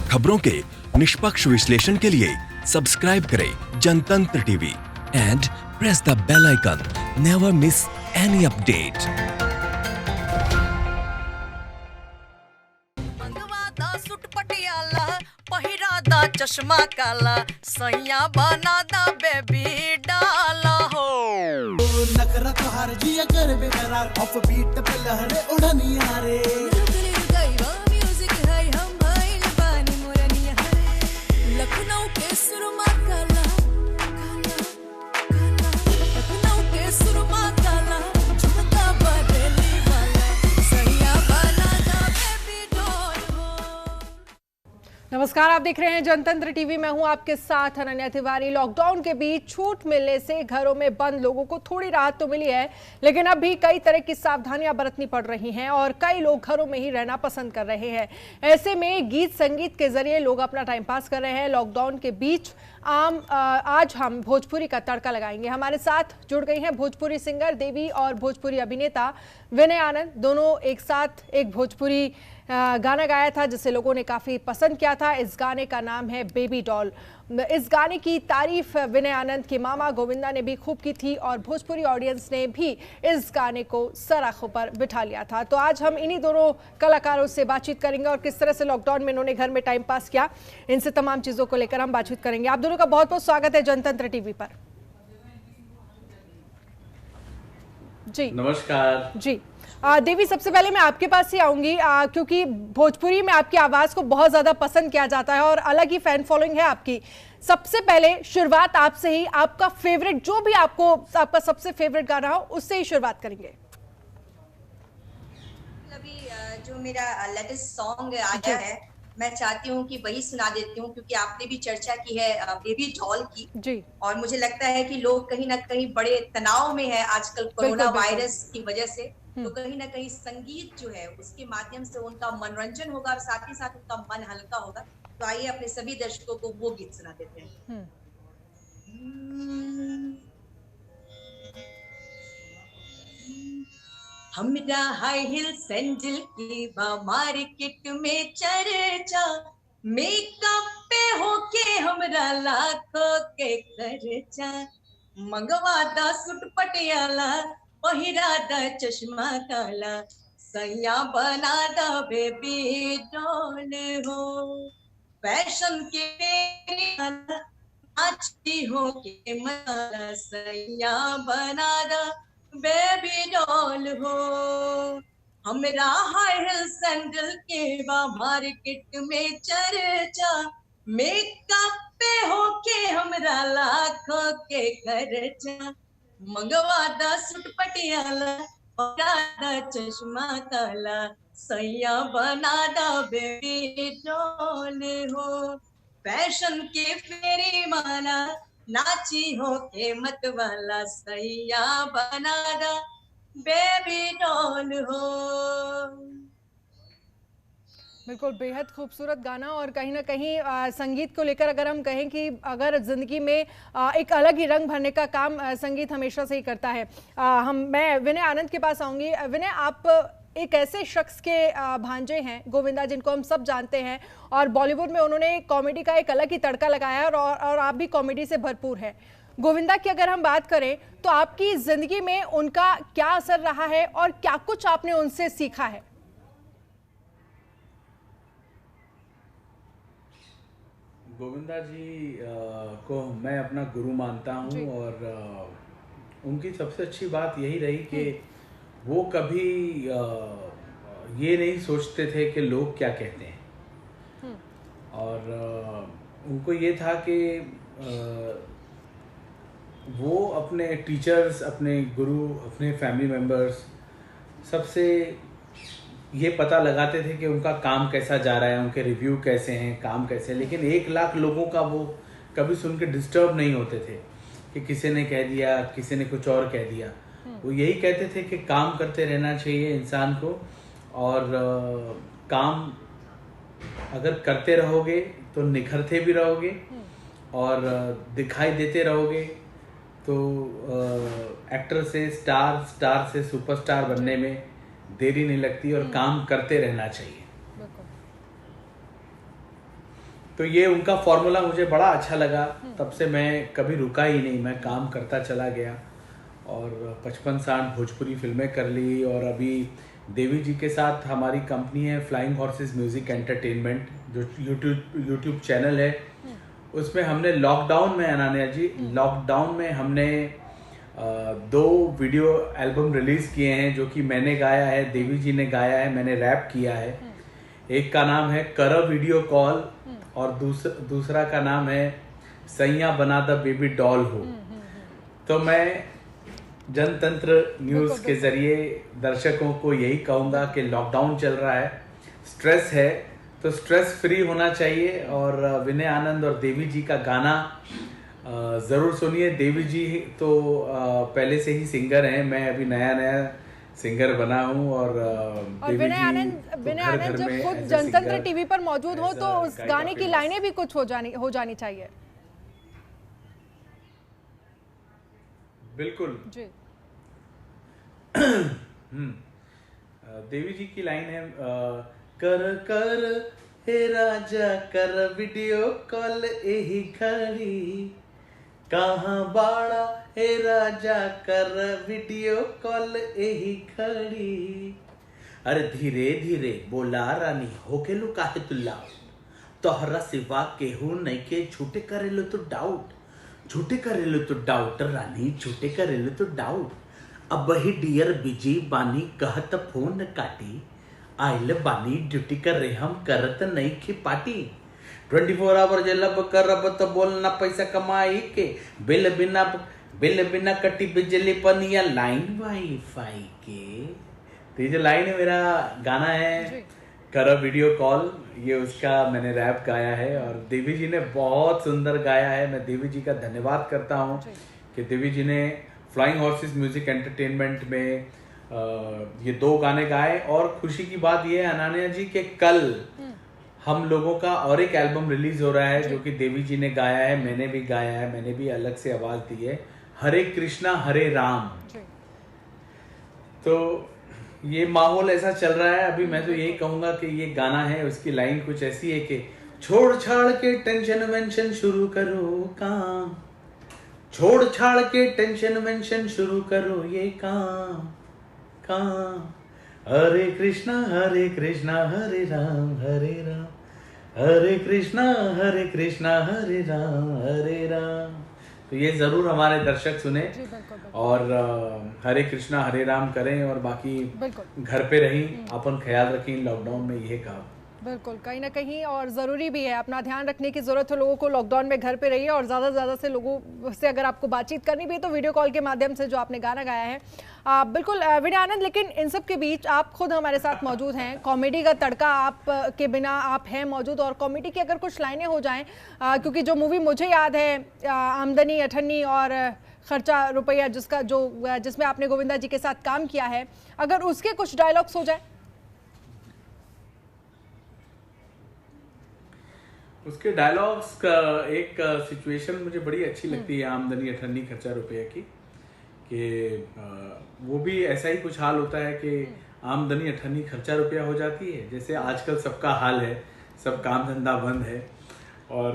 खबरों के निष्पक्ष विश्लेषण के लिए सब्सक्राइब करें Jantantra TV and press the bell icon. Never miss any update. मंगवादा सूट पटियाला पहिरादा चश्मा काला सैया बनादा बेबी डाला हो। नखरा तो हार जिया कर बेकरार ऑफ बीट पे लहरे उड़निया रे। म्यूजिक है हम भाई पानी मोरनिया लखनऊ के सुरमा काला काला काला लखनऊ के सुरमा काला झुमका बरेली वाला सैया बनादा बेबी डॉल हो। नमस्कार, आप देख रहे हैं जनतंत्र टीवी। मैं हूं आपके साथ अनन्या तिवारी। लॉकडाउन के बीच छूट मिलने से घरों में बंद लोगों को थोड़ी राहत तो मिली है, लेकिन अब भी कई तरह की सावधानियां बरतनी पड़ रही हैं और कई लोग घरों में ही रहना पसंद कर रहे हैं। ऐसे में गीत संगीत के जरिए लोग अपना टाइम पास कर रहे हैं। लॉकडाउन के बीच आज हम भोजपुरी का तड़का लगाएंगे। हमारे साथ जुड़ गई हैं भोजपुरी सिंगर देवी और भोजपुरी अभिनेता विनय आनंद। दोनों एक साथ एक भोजपुरी गाना गाया था जिसे लोगों ने काफ़ी पसंद किया था। इस गाने का नाम है बेबी डॉल। इस गाने की तारीफ विनय आनंद के मामा गोविंदा ने भी खूब की थी और भोजपुरी ऑडियंस ने भी इस गाने को सर आंखों पर बिठा लिया था। तो आज हम इन्हीं दोनों कलाकारों से बातचीत करेंगे और किस तरह से लॉकडाउन में इन्होंने घर में टाइम पास किया, इनसे तमाम चीज़ों को लेकर हम बातचीत करेंगे। आप दोनों का बहुत बहुत स्वागत है जनतंत्र टीवी पर। जी नमस्कार जी। देवी, सबसे पहले मैं आपके पास ही आऊंगी क्योंकि भोजपुरी में आपकी आवाज को बहुत ज्यादा पसंद किया जाता है और अलग ही फैन फॉलोइंग है आपकी। सबसे पहले शुरुआत आपसे ही, आपका फेवरेट जो भी आपका सबसे फेवरेट गाना हो उससे ही शुरुआत करेंगे। अभी जो मेरा लेटेस्ट सॉन्ग आया है मैं चाहती हूँ कि वही सुना देती हूँ, क्योंकि आपने भी चर्चा की है बेबी डॉल की जी। और मुझे लगता है कि लोग कहीं ना कहीं बड़े तनाव में है आजकल कोरोना वायरस की वजह से। तो कहीं ना कहीं संगीत जो है उसके माध्यम से उनका मनोरंजन होगा और साथ ही साथ उनका मन हल्का होगा। तो आइए अपने सभी दर्शकों को वो गीत सुना देते हैं। हमरा हाई हिल सैंडल की बा मार्केट में चर्चा, मेकअप पे होके हमरा लाखों के खर्चा। मंगवादा सूट पटियाला पहिरादा चश्मा काला सैया बनादा बेबी डॉल हो। फैशन के नाचती हो के माला सैया बनादा बेबी डॉल हो। हमरा हाई हिल सैंडल के बा मार्केट में चर्चा, मेकअप पे होके हमरा लाखों के खर्चा। मंगवादा सूट पटियाला पहिरादा चश्मा काला सैया बनादा बेबी डॉल हो। फैशन के फेरी माला नाची हो के मत वाला सैया बनादा बेबी डॉल हो। बिल्कुल, बेहद खूबसूरत गाना। और कहीं ना कहीं संगीत को लेकर अगर हम कहें कि अगर ज़िंदगी में एक अलग ही रंग भरने का काम संगीत हमेशा से ही करता है। मैं विनय आनंद के पास आऊँगी। विनय, आप एक ऐसे शख्स के भांजे हैं गोविंदा, जिनको हम सब जानते हैं और बॉलीवुड में उन्होंने कॉमेडी का एक अलग ही तड़का लगाया है और आप भी कॉमेडी से भरपूर हैं। गोविंदा की अगर हम बात करें तो आपकी ज़िंदगी में उनका क्या असर रहा है और क्या कुछ आपने उनसे सीखा है? गोविंदा जी को मैं अपना गुरु मानता हूँ और उनकी सबसे अच्छी बात यही रही कि वो कभी ये नहीं सोचते थे कि लोग क्या कहते हैं। और उनको ये था कि वो अपने टीचर्स, अपने गुरु, अपने फैमिली मेम्बर्स सबसे ये पता लगाते थे कि उनका काम कैसा जा रहा है, उनके रिव्यू कैसे हैं, काम कैसे है। लेकिन 1 लाख लोगों का वो कभी सुन के डिस्टर्ब नहीं होते थे कि किसी ने कह दिया, किसी ने कुछ और कह दिया। वो यही कहते थे कि काम करते रहना चाहिए इंसान को और काम अगर करते रहोगे तो निखरते भी रहोगे और दिखाई देते रहोगे तो एक्टर से स्टार, स्टार से सुपरस्टार बनने में देरी नहीं लगती और काम करते रहना चाहिए। तो ये उनका फॉर्मूला मुझे बड़ा अच्छा लगा। तब से मैं कभी रुका ही नहीं, मैं काम करता चला गया और 55-60 भोजपुरी फिल्में कर ली। और अभी देवी जी के साथ हमारी कंपनी है फ्लाइंग हॉर्सेस म्यूजिक एंटरटेनमेंट, जो यूट्यूब चैनल है। उसमें हमने लॉकडाउन में, अनन्या जी, लॉकडाउन में हमने 2 वीडियो एल्बम रिलीज किए हैं, जो कि मैंने गाया है, देवी जी ने गाया है, मैंने रैप किया है। एक का नाम है कर वीडियो कॉल और दूसरा का नाम है सैया बना द बेबी डॉल हो। तो मैं जनतंत्र न्यूज के जरिए दर्शकों को यही कहूंगा कि लॉकडाउन चल रहा है, स्ट्रेस है, तो स्ट्रेस फ्री होना चाहिए। और विनय आनंद और देवी जी का गाना जरूर सुनिए। देवी जी तो पहले से ही सिंगर हैं, मैं अभी नया सिंगर बना हूँ। और विनय आनंद जब खुद जनतंत्र टीवी पर मौजूद हो तो उस गाने की लाइनें भी कुछ हो जानी चाहिए। बिल्कुल जी। देवी जी की लाइन है, कर कर हे राजा कर वीडियो कॉल एही घड़ी, कहाँ बाड़ा हे राजा कर वीडियो कॉल एही घड़ी। अरे धीरे धीरे बोला रानी होके लो काहे तू लाउड, तोहरा सिवा केहू नहीं के झूठे करेलो तो डाउट, झूठे करेलो तो डाउट रानी, झूठे करेलो तो डाउट। अब ही डियर बिजी बानी कहत फोन काटी, आइल बानी ड्यूटी कर रहे हम करत नहीं की पार्टी। 24 आवर जलब करब तो बोलना पैसा कमाई के, बिल बिना कटी बिजली पनिया लाइन वाईफाई के। तो ये जो लाइन है, मेरा गाना है कर वीडियो कॉल, ये उसका मैंने रैप गाया है और देवी जी ने बहुत सुंदर गाया है। मैं देवी जी का धन्यवाद करता हूँ कि देवी जी ने फ्लाइंग हॉर्सेस म्यूजिक एंटरटेनमेंट में ये 2 गाने गाए। और खुशी की बात ये है अनन्या जी कि कल हम लोगों का और एक एल्बम रिलीज हो रहा है, जो कि देवी जी ने गाया है, मैंने भी गाया है, मैंने भी अलग से आवाज दी है, हरे कृष्णा हरे राम। तो ये माहौल ऐसा चल रहा है अभी। मैं तो यही कहूंगा कि ये गाना है, उसकी लाइन कुछ ऐसी है कि छोड़ छाड़ के टेंशन वेंशन शुरू करो काम, छोड़ छाड़ के टेंशन वेंशन शुरू करो ये काम। हरे कृष्णा हरे राम हरे राम, हरे कृष्णा हरे राम। तो ये जरूर हमारे दर्शक सुने और हरे कृष्णा हरे राम करें और बाकी घर पे रहीं, अपन ख्याल रखें लॉकडाउन में, यह कहा। बिल्कुल, कहीं ना कहीं और ज़रूरी भी है, अपना ध्यान रखने की ज़रूरत है लोगों को। लॉकडाउन में घर पे रहिए और ज़्यादा से ज़्यादा से लोगों से अगर आपको बातचीत करनी भी है तो वीडियो कॉल के माध्यम से, जो आपने गाना गाया है। बिल्कुल विनय आनंद, लेकिन इन सब के बीच आप खुद हमारे साथ मौजूद हैं, कॉमेडी का तड़का आप के बिना आप हैं मौजूद, और कॉमेडी की अगर कुछ लाइनें हो जाएँ, क्योंकि जो मूवी मुझे याद है आमदनी अठन्नी और खर्चा रुपया, जिसमें आपने गोविंदा जी के साथ काम किया है, अगर उसके कुछ डायलॉग्स हो जाए। उसके डायलॉग्स का एक सिचुएशन मुझे बड़ी अच्छी लगती है, आमदनी अठन्नी खर्चा रुपया की, कि वो भी ऐसा ही कुछ हाल होता है कि आमदनी अठन्नी खर्चा रुपया हो जाती है, जैसे आजकल सबका हाल है, सब काम धंधा बंद है और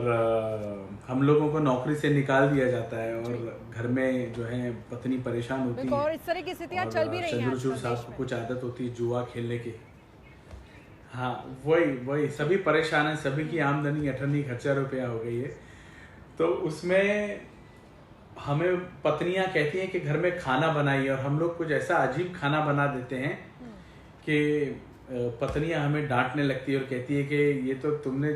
हम लोगों को नौकरी से निकाल दिया जाता है और घर में जो है पत्नी परेशान होती है और इस तरह की स्थितियां चल भी रही हैं। चंद्रचूड़ साहब को कुछ आदत होती है जुआ खेलने की। हाँ, वही सभी परेशान है, सभी की आमदनी अठन्नी खर्चा रुपया हो गई है। तो उसमें हमें पत्नियां कहती हैं कि घर में खाना बनाइए, और हम लोग कुछ ऐसा अजीब खाना बना देते हैं कि पत्नियां हमें डांटने लगती है और कहती है कि ये तो तुमने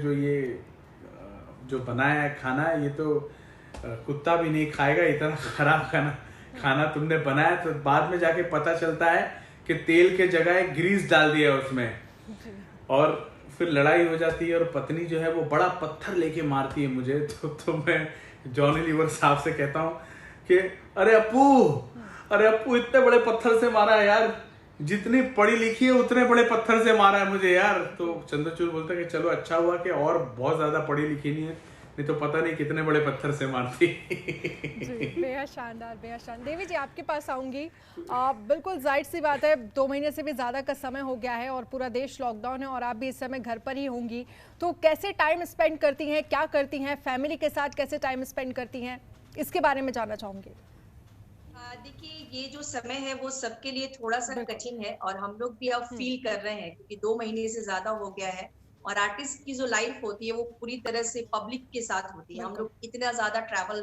जो बनाया है खाना, ये तो कुत्ता भी नहीं खाएगा, इतना खराब खाना तुमने बनाया। तो बाद में जाके पता चलता है कि तेल के जगह ग्रीस डाल दिया उसमें, और फिर लड़ाई हो जाती है और पत्नी जो है वो बड़ा पत्थर लेके मारती है मुझे। तो मैं जॉनी लीवर साहब से कहता हूँ कि अरे अप्पू इतने बड़े पत्थर से मारा है यार, जितनी पढ़ी लिखी है उतने बड़े पत्थर से मारा है मुझे यार। तो चंद्रचूड़ बोलता है कि चलो अच्छा हुआ कि और बहुत ज्यादा पढ़ी लिखी नहीं है, नहीं तो पता नहीं कितने बड़े पत्थर से मारती। जी, बेहद शानदार, बेहद शानदार। देवी जी आपके पास आऊँगी। बिल्कुल जाहिर सी बात है 2 महीने से भी ज़्यादा का समय हो गया है और पूरा देश लॉकडाउन है और आप भी इस समय घर पर ही होंगी, तो कैसे टाइम स्पेंड करती हैं, क्या करती हैं, फैमिली के साथ कैसे टाइम स्पेंड करती हैं, इसके बारे में जानना चाहूँगी। देखिए, ये जो समय है वो सबके लिए थोड़ा सा कठिन है और हम लोग भी अब फील कर रहे हैं क्योंकि 2 महीने से ज्यादा हो गया है और आर्टिस्ट की जो लाइफ होती है वो पूरी तरह से पब्लिक के साथ होती है। हम लोग इतना ज्यादा ट्रैवल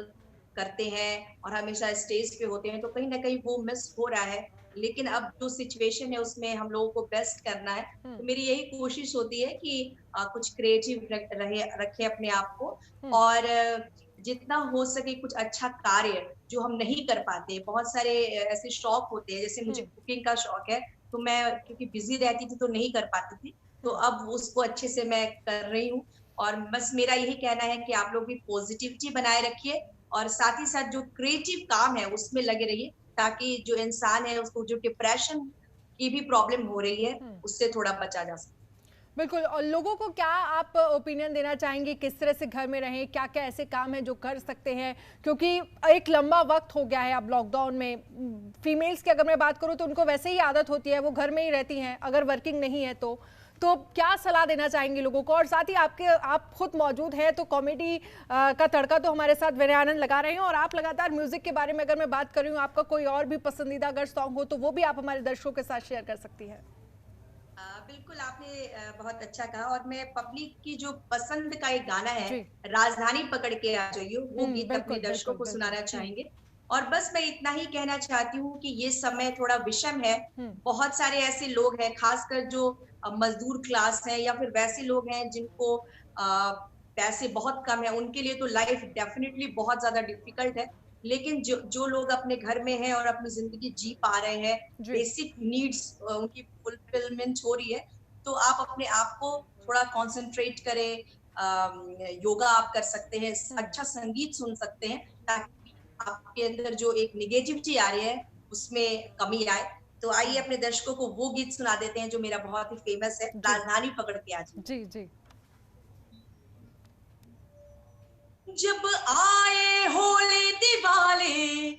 करते हैं और हमेशा स्टेज पे होते हैं तो कहीं ना कहीं वो मिस हो रहा है। लेकिन अब जो सिचुएशन है उसमें हम लोगों को बेस्ट करना है, तो मेरी यही कोशिश होती है कि कुछ क्रिएटिव रखे अपने आप को और जितना हो सके कुछ अच्छा कार्य जो हम नहीं कर पाते। बहुत सारे ऐसे शौक होते हैं, जैसे मुझे कुकिंग का शौक है, तो मैं क्योंकि बिजी रहती थी तो नहीं कर पाती थी, तो अब उसको अच्छे से मैं कर रही हूँ। और बस मेरा यही कहना है कि आप लोग भी पॉजिटिविटी बनाए रखिए और साथ ही साथ जो क्रिएटिव काम है उसमें लगे रहिए, ताकि जो इंसान है उसको जो डिप्रेशन की भी प्रॉब्लम हो रही है उससे थोड़ा बचा जा सके। बिल्कुल। और लोगों को क्या आप ओपिनियन देना चाहेंगे, किस तरह से घर में रहें, क्या क्या ऐसे काम हैं जो कर सकते हैं, क्योंकि एक लंबा वक्त हो गया है अब लॉकडाउन में। फीमेल्स की अगर मैं बात करूं तो उनको वैसे ही आदत होती है, वो घर में ही रहती हैं अगर वर्किंग नहीं है तो क्या सलाह देना चाहेंगे लोगों को। और साथ ही आप खुद मौजूद हैं तो कॉमेडी का तड़का तो हमारे साथ विनय आनंद लगा रहे हैं और आप लगातार म्यूजिक के बारे में अगर मैं बात कर रही हूँ, आपका कोई और भी पसंदीदा अगर सॉन्ग हो तो वो भी आप हमारे दर्शकों के साथ शेयर कर सकती है। बिल्कुल, आपने बहुत अच्छा कहा और मैं पब्लिक की जो पसंद का एक गाना है राजधानी पकड़ के आ जाइयो, वो गीत अपने दर्शकों को सुनाना चाहेंगे। और बस मैं इतना ही कहना चाहती हूँ कि ये समय थोड़ा विषम है। बहुत सारे ऐसे लोग हैं, खासकर जो मजदूर क्लास है या फिर वैसे लोग हैं जिनको पैसे बहुत कम है, उनके लिए तो लाइफ डेफिनेटली बहुत ज्यादा डिफिकल्ट है। लेकिन जो लोग अपने घर में हैं और अपनी जिंदगी जी पा रहे हैं, बेसिक नीड्स उनकी फुलफिलमेंट हो रही है, तो आप अपने आप को थोड़ा कंसंट्रेट करें। योगा आप कर सकते हैं, अच्छा संगीत सुन सकते हैं, ताकि आपके अंदर जो एक निगेटिविटी आ रही है उसमें कमी आए। तो आइए अपने दर्शकों को वो गीत सुना देते हैं जो मेरा बहुत ही फेमस है, राजधानी पकड़ के आज। जी जी। जब आए होले दिवाले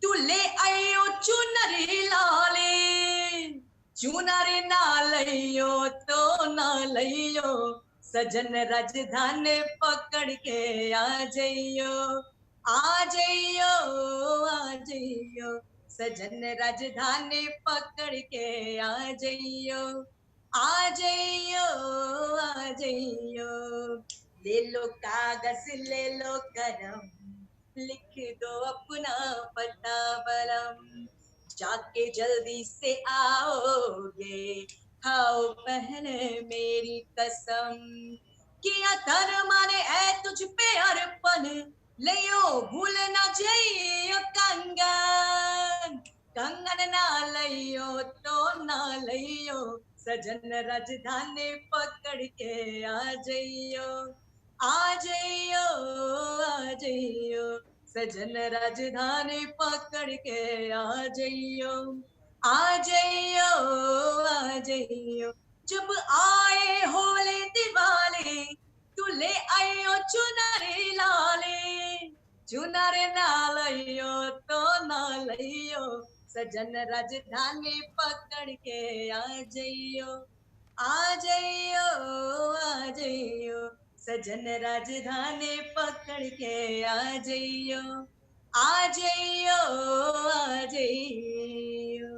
तू ले आयो चुनरी लाले, चुनरी ना लइयो तो ना लइयो, सजन राजधानी पकड़ के आ जइयो, आ जइयो, आ जइयो, सजन राजधानी पकड़ के आ जइयो, आ जइयो, आ जइयो। ले लो कागज ले लो कलम, लिख दो अपना पता बलम, जाके जल्दी से आओगे, खाओ पहले मेरी कसम, किया तर माने ऐ तुझ पे अर्पण, लियो भूल ना जाइयो कंगन, कंगन ना लियो तो ना लियो, सजन राजधानी पकड़ के आ जइयो, आ जइयो, आ जइयो, सजन राजधानी पकड़ के आ जइयो, आ जइयो, आ जइयो। जब आए होले दिवाले तू ले आयो चुनरी लाले, चुनरी ना लइयो तो ना लइयो, सजन राजधानी पकड़ के आ जइयो, आ जइयो, आ जइयो, सजन राजधानी पकड़ के आ जइयो, आ जइयो, आ जइयो।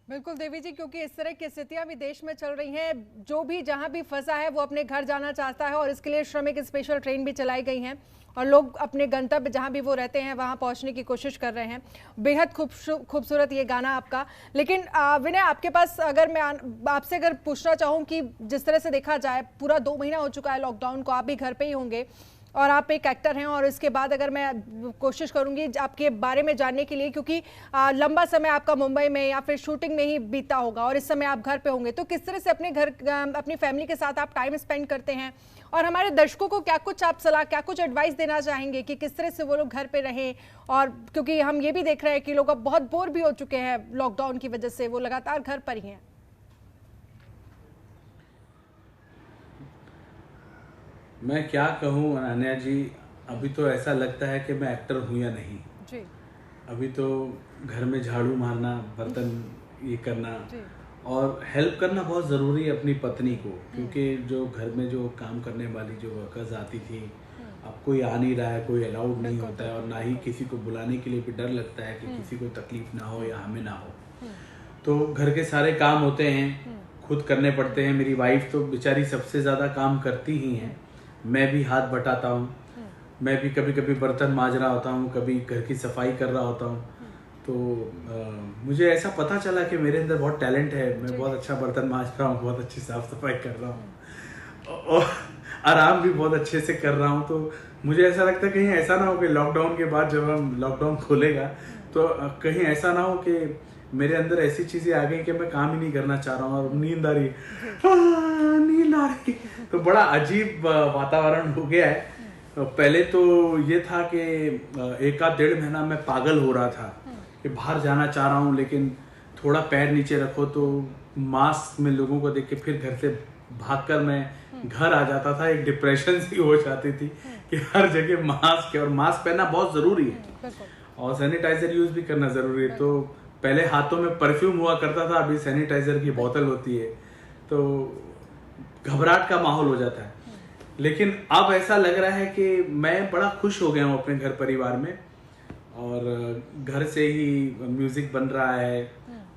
बिल्कुल देवी जी, क्योंकि इस तरह की स्थितियां भी देश में चल रही हैं, जो भी जहां भी फंसा है वो अपने घर जाना चाहता है और इसके लिए श्रमिक स्पेशल ट्रेन भी चलाई गई हैं और लोग अपने गंतव्य जहां भी वो रहते हैं वहां पहुंचने की कोशिश कर रहे हैं। बेहद खूबसूरत ये गाना आपका। लेकिन विनय, आपके पास अगर मैं आपसे अगर पूछना चाहूँ कि जिस तरह से देखा जाए पूरा 2 महीना हो चुका है लॉकडाउन को, आप भी घर पे ही होंगे और आप एक एक्टर हैं, और इसके बाद अगर मैं कोशिश करूंगी आपके बारे में जानने के लिए, क्योंकि लंबा समय आपका मुंबई में या फिर शूटिंग में ही बीता होगा और इस समय आप घर पे होंगे, तो किस तरह से अपने घर अपनी फैमिली के साथ आप टाइम स्पेंड करते हैं और हमारे दर्शकों को क्या कुछ आप सलाह, क्या कुछ एडवाइस देना चाहेंगे कि किस तरह से वो लोग घर पे रहें। और क्योंकि हम ये भी देख रहे हैं कि लोग अब बहुत बोर भी हो चुके हैं लॉकडाउन की वजह से, वो लगातार घर पर ही हैं। मैं क्या कहूँ अनन्या जी, अभी तो ऐसा लगता है कि मैं एक्टर हूँ या नहीं। जी अभी तो घर में झाड़ू मारना, बर्तन ये करना जी और हेल्प करना बहुत ज़रूरी है अपनी पत्नी को, क्योंकि जो घर में जो काम करने वाली जो वर्कर्स आती थी, अब कोई आ नहीं रहा है, कोई अलाउड नहीं होता है, और ना ही किसी को बुलाने के लिए भी डर लगता है कि किसी को तकलीफ ना हो या हमें ना हो। तो घर के सारे काम होते हैं, खुद करने पड़ते हैं। मेरी वाइफ तो बेचारी सबसे ज़्यादा काम करती ही हैं, मैं भी हाथ बटाता हूँ। मैं भी कभी कभी बर्तन मांज रहा होता हूँ, कभी घर की सफाई कर रहा होता हूँ। तो मुझे ऐसा पता चला कि मेरे अंदर बहुत टैलेंट है, मैं बहुत अच्छा बर्तन मांज रहा हूँ, बहुत अच्छी साफ सफाई कर रहा हूँ और आराम भी बहुत अच्छे से कर रहा हूँ। तो मुझे ऐसा लगता है कहीं ऐसा ना हो कि लॉकडाउन के बाद जब हम लॉकडाउन खोलेगा तो कहीं ऐसा ना हो कि मेरे अंदर ऐसी चीज़ें आ गई कि मैं काम ही नहीं करना चाह रहा हूँ और नींद आ रही है, नींद आ रही। तो बड़ा अजीब वातावरण हो गया है। पहले तो ये था कि 1-1.5 महीना मैं पागल हो रहा था कि बाहर जाना चाह रहा हूँ, लेकिन थोड़ा पैर नीचे रखो तो मास्क में लोगों को देख के फिर घर से भागकर मैं घर आ जाता था। एक डिप्रेशन सी हो जाती थी कि हर जगह मास्क है, और मास्क पहनना बहुत ज़रूरी है और सैनिटाइजर यूज़ भी करना ज़रूरी है। तो पहले हाथों में परफ्यूम हुआ करता था, अभी सैनिटाइजर की बोतल होती है, तो घबराहट का माहौल हो जाता है। लेकिन अब ऐसा लग रहा है कि मैं बड़ा खुश हो गया हूँ अपने घर परिवार में, और घर से ही म्यूजिक बन रहा है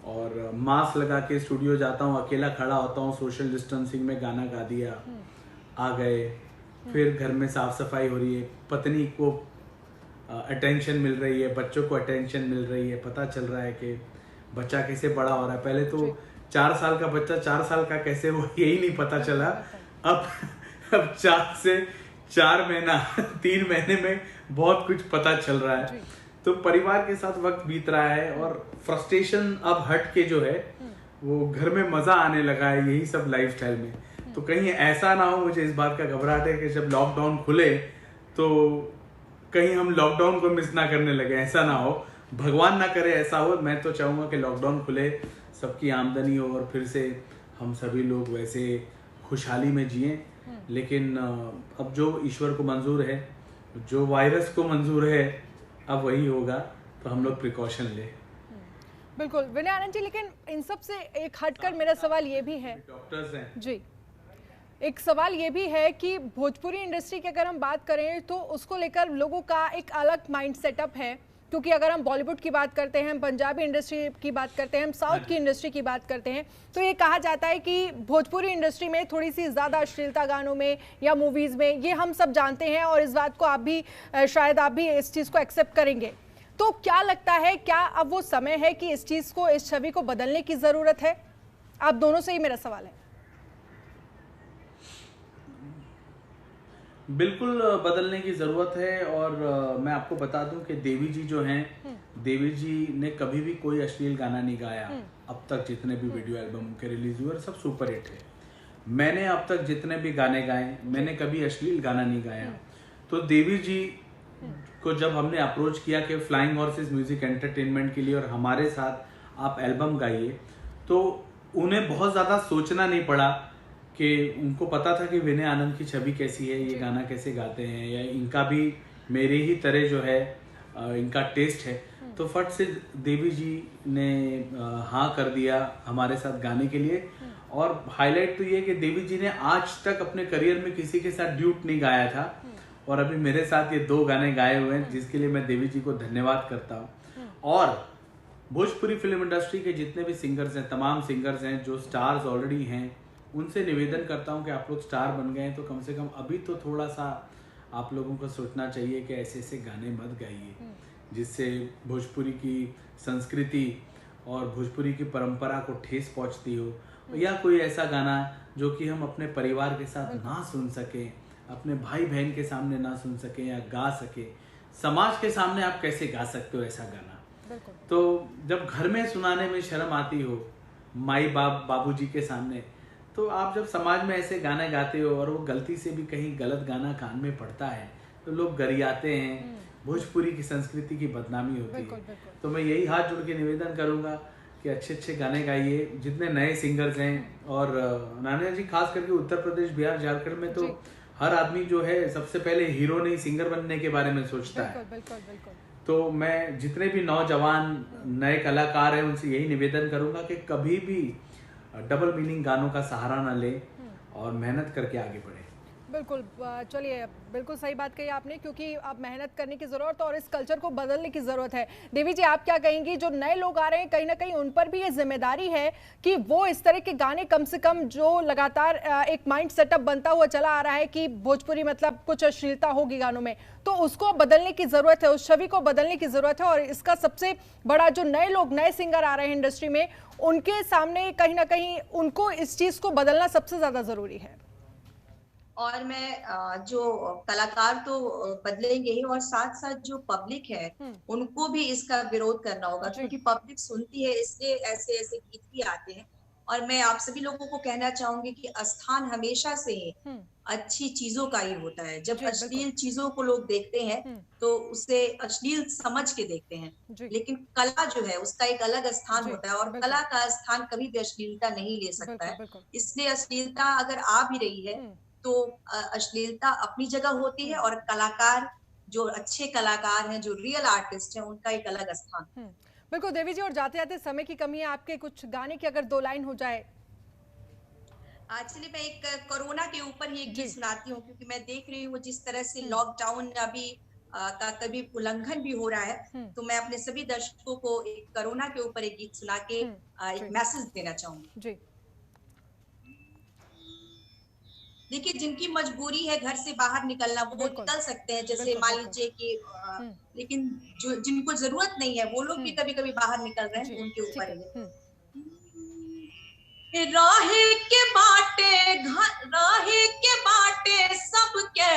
और मास्क लगा के स्टूडियो जाता हूँ, अकेला खड़ा होता हूँ, सोशल डिस्टेंसिंग में गाना गा दिया, आ गए, फिर घर में साफ सफाई हो रही है, पत्नी को अटेंशन मिल रही है, बच्चों को अटेंशन मिल रही है, पता चल रहा है कि बच्चा कैसे बड़ा हो रहा है। पहले तो 4 साल का बच्चा 4 साल का कैसे हो यही नहीं पता चला, अब 4 से 4 महीना 3 महीने में बहुत कुछ पता चल रहा है। तो परिवार के साथ वक्त बीत रहा है और फ्रस्ट्रेशन अब हट के जो है वो घर में मजा आने लगा है, यही सब लाइफस्टाइल में। तो कहीं ऐसा ना हो, मुझे इस बात का घबराहट है कि जब लॉकडाउन खुले तो कहीं हम लॉकडाउन को मिस ना करने लगे, ऐसा ना हो, भगवान ना करे ऐसा हो। मैं तो चाहूँगा कि लॉकडाउन खुले, सबकी आमदनी हो और फिर से हम सभी लोग वैसे खुशहाली में जिए। लेकिन अब जो ईश्वर को मंजूर है, जो वायरस को मंजूर है, अब वही होगा, तो हम लोग प्रिकॉशन ले। बिल्कुल विनय आनंद जी, लेकिन इन सब से एक हटकर मेरा सवाल ये भी है, डॉक्टर्स हैं जी, एक सवाल ये भी है कि भोजपुरी इंडस्ट्री की अगर हम बात करें तो उसको लेकर लोगों का एक अलग माइंड सेटअप है, क्योंकि अगर हम बॉलीवुड की बात करते हैं, हम पंजाबी इंडस्ट्री की बात करते हैं, हम साउथ की इंडस्ट्री की बात करते हैं, तो ये कहा जाता है कि भोजपुरी इंडस्ट्री में थोड़ी सी ज़्यादा अश्लीलता गानों में या मूवीज़ में, ये हम सब जानते हैं और इस बात को आप भी शायद आप भी इस चीज़ को एक्सेप्ट करेंगे। तो क्या लगता है, क्या अब वो समय है कि इस चीज़ को, इस छवि को बदलने की ज़रूरत है? आप दोनों से ही मेरा सवाल है। बिल्कुल बदलने की ज़रूरत है। और मैं आपको बता दूं कि देवी जी जो हैं, देवी जी ने कभी भी कोई अश्लील गाना नहीं गाया। अब तक जितने भी वीडियो एल्बम के रिलीज हुए सब सुपर हिट है। मैंने अब तक जितने भी गाने गाए, मैंने कभी अश्लील गाना नहीं गाया। तो देवी जी को जब हमने अप्रोच किया कि फ्लाइंग हॉर्सेस म्यूजिक एंटरटेनमेंट के लिए और हमारे साथ आप एल्बम गाइए, तो उन्हें बहुत ज़्यादा सोचना नहीं पड़ा कि उनको पता था कि विनय आनंद की छवि कैसी है, ये गाना कैसे गाते हैं, या इनका भी मेरे ही तरह जो है इनका टेस्ट है। तो फट से देवी जी ने हाँ कर दिया हमारे साथ गाने के लिए। और हाईलाइट तो ये कि देवी जी ने आज तक अपने करियर में किसी के साथ ड्यूट नहीं गाया था, और अभी मेरे साथ ये 2 गाने गाए हुए हैं, जिसके लिए मैं देवी जी को धन्यवाद करता हूँ। और भोजपुरी फिल्म इंडस्ट्री के जितने भी सिंगर्स हैं, तमाम सिंगर्स हैं जो स्टार्स ऑलरेडी हैं, उनसे निवेदन करता हूं कि आप लोग स्टार बन गए हैं तो कम से कम अभी तो थोड़ा सा आप लोगों को सोचना चाहिए कि ऐसे ऐसे गाने मत गाइए, जिससे भोजपुरी की संस्कृति और भोजपुरी की परंपरा को ठेस पहुंचती हो, या कोई ऐसा गाना जो कि हम अपने परिवार के साथ ना सुन सकें, अपने भाई बहन के सामने ना सुन सकें या गा सके। समाज के सामने आप कैसे गा सकते हो ऐसा गाना? तो जब घर में सुनाने में शर्म आती हो, माई बाप बाबूजी के सामने, तो आप जब समाज में ऐसे गाने गाते हो और वो गलती से भी कहीं गलत गाना कान में पड़ता है तो लोग गरियाते हैं, भोजपुरी की संस्कृति की बदनामी होती है। तो मैं यही हाथ जोड़ के निवेदन करूंगा कि अच्छे अच्छे गाने गाइए, जितने नए सिंगर्स हैं। और नानिया जी खास करके उत्तर प्रदेश, बिहार, झारखंड में तो हर आदमी जो है सबसे पहले हीरो नहीं सिंगर बनने के बारे में सोचता है। बिल्कुल बिल्कुल। तो मैं जितने भी नौजवान नए कलाकार हैं उनसे यही निवेदन करूंगा कि कभी भी डबल मीनिंग गानों का सहारा ना ले और मेहनत करके आगे बढ़े। बिल्कुल, चलिए बिल्कुल सही बात कही आपने, क्योंकि अब मेहनत करने की ज़रूरत और इस कल्चर को बदलने की ज़रूरत है। देवी जी, आप क्या कहेंगी, जो नए लोग आ रहे हैं कहीं ना कहीं उन पर भी ये जिम्मेदारी है कि वो इस तरह के गाने, कम से कम जो लगातार एक माइंड सेटअप बनता हुआ चला आ रहा है कि भोजपुरी मतलब कुछ अश्लीलता होगी गानों में, तो उसको बदलने की ज़रूरत है, उस छवि को बदलने की ज़रूरत है। और इसका सबसे बड़ा, जो नए लोग, नए सिंगर आ रहे हैं इंडस्ट्री में, उनके सामने कहीं ना कहीं उनको इस चीज़ को बदलना सबसे ज़्यादा ज़रूरी है। और मैं जो कलाकार तो बदलेंगे ही, और साथ साथ जो पब्लिक है उनको भी इसका विरोध करना होगा, क्योंकि पब्लिक सुनती है इसलिए ऐसे ऐसे गीत भी आते हैं। और मैं आप सभी लोगों को कहना चाहूंगी कि स्थान हमेशा से अच्छी चीजों का ही होता है। जब अश्लील चीजों को लोग देखते हैं तो उसे अश्लील समझ के देखते हैं, लेकिन कला जो है उसका एक अलग स्थान होता है, और कला का स्थान कभी भी अश्लीलता नहीं ले सकता है। इसलिए अश्लीलता अगर आ भी रही है तो अश्लीलता अपनी जगह होती है, और कलाकार, जो अच्छे कलाकार हैं, जो रियल आर्टिस्ट हैं, उनका एक अलग स्थान। बिल्कुल देवी जी, और जाते जाते समय की कमी है, आपके कुछ गाने की अगर 2 लाइन हो जाए। एक्चुअली मैं एक कोरोना के ऊपर ही एक गीत सुनाती हूँ, क्योंकि मैं देख रही हूँ जिस तरह से लॉकडाउन अभी का कभी उल्लंघन भी हो रहा है, तो मैं अपने सभी दर्शकों को एक कोरोना के ऊपर एक गीत सुना के एक मैसेज देना चाहूंगी। जी, देखिए, जिनकी मजबूरी है घर से बाहर निकलना, वो निकल सकते हैं, जैसे मान लीजिए कि लेकिन जो जिनको जरूरत नहीं है वो लोग भी कभी कभी बाहर निकल रहे हैं, उनके ऊपर है। राहे के बाटे राहे के बाटे सबके,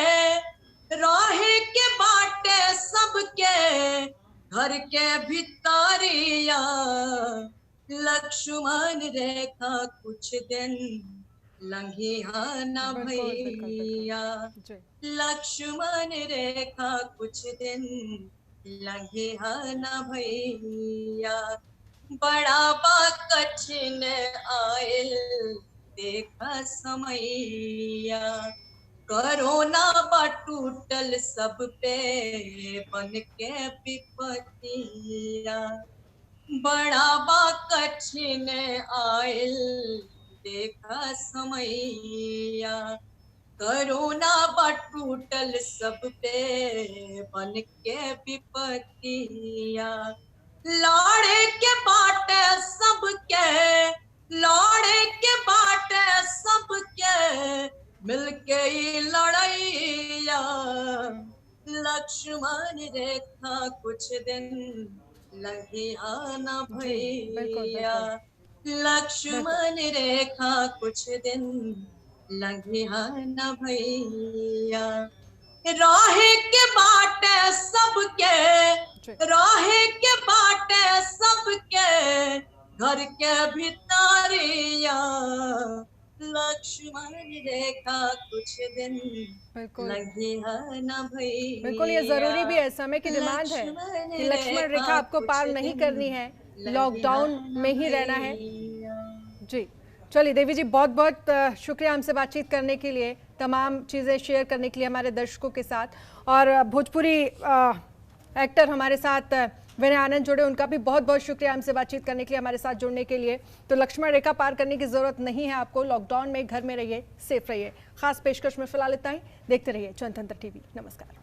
राहे के बाटे सबके, घर के भितरिया, लक्ष्मण रेखा कुछ दिन लंघिया न भैया, लक्ष्मण रेखा कुछ दिन लंघिया न भैया, बड़ा बा कठिन आयल देखा समैया, कोरोना बा टूटल सब पे बन के विपतिया, बड़ा बा कठिन आयल देखा समैया, कोरोना बा टूटल सब पे बन के विपतिया, लाड़े के बाटे सबके, लाड़े के बाटे सबके, मिलके ही लड़ैया, लक्ष्मण रेखा कुछ दिन लंघिया न भैया, लक्ष्मण रेखा कुछ दिन लंघिया न भैया, राहे के बाटे सबके, राहे के बाटे सबके, घर के भितरिया, लक्ष्मण रेखा कुछ दिन लंघिया न भैया। बिल्कुल, ये जरूरी भी है, समय की डिमांड है कि लक्ष्मण रेखा आपको पार नहीं करनी है, लॉकडाउन में ही रहना है। जी, चलिए देवी जी, बहुत बहुत शुक्रिया हमसे बातचीत करने के लिए, तमाम चीज़ें शेयर करने के लिए हमारे दर्शकों के साथ। और भोजपुरी एक्टर हमारे साथ विनय आनंद जुड़े, उनका भी बहुत बहुत शुक्रिया हमसे बातचीत करने के लिए, हमारे साथ जुड़ने के लिए। तो लक्ष्मण रेखा पार करने की ज़रूरत नहीं है आपको, लॉकडाउन में घर में रहिए, सेफ रहिए। खास पेशकश में फिलहाल इतना ही, देखते रहिए जनतंत्र टीवी। नमस्कार।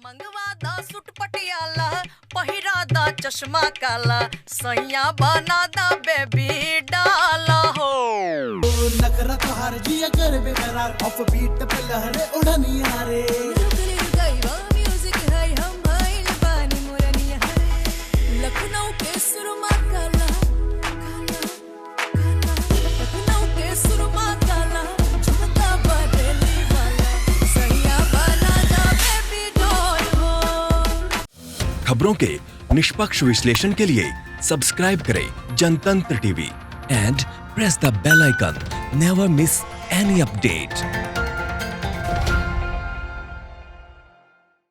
मंगवा दा सूट पटियाला, पहिरा दा चश्मा काला, सैया बना दा बेबी डाला हो, नखरा तो हर जिया कर बेकरार, ऑफ बीट पे लहरे उड़निया रे, म्यूजिक है हम भाई पानी मोरनिया, लखनऊ के सुरमा काला, लखनऊ के सुरमा काला, झुमका बरेली वाला, सैया बना दा बेबी डॉल हो। खबरों के निष्पक्ष विश्लेषण के लिए सब्सक्राइब करें Jantantra TV and press the bell icon. Never miss any update.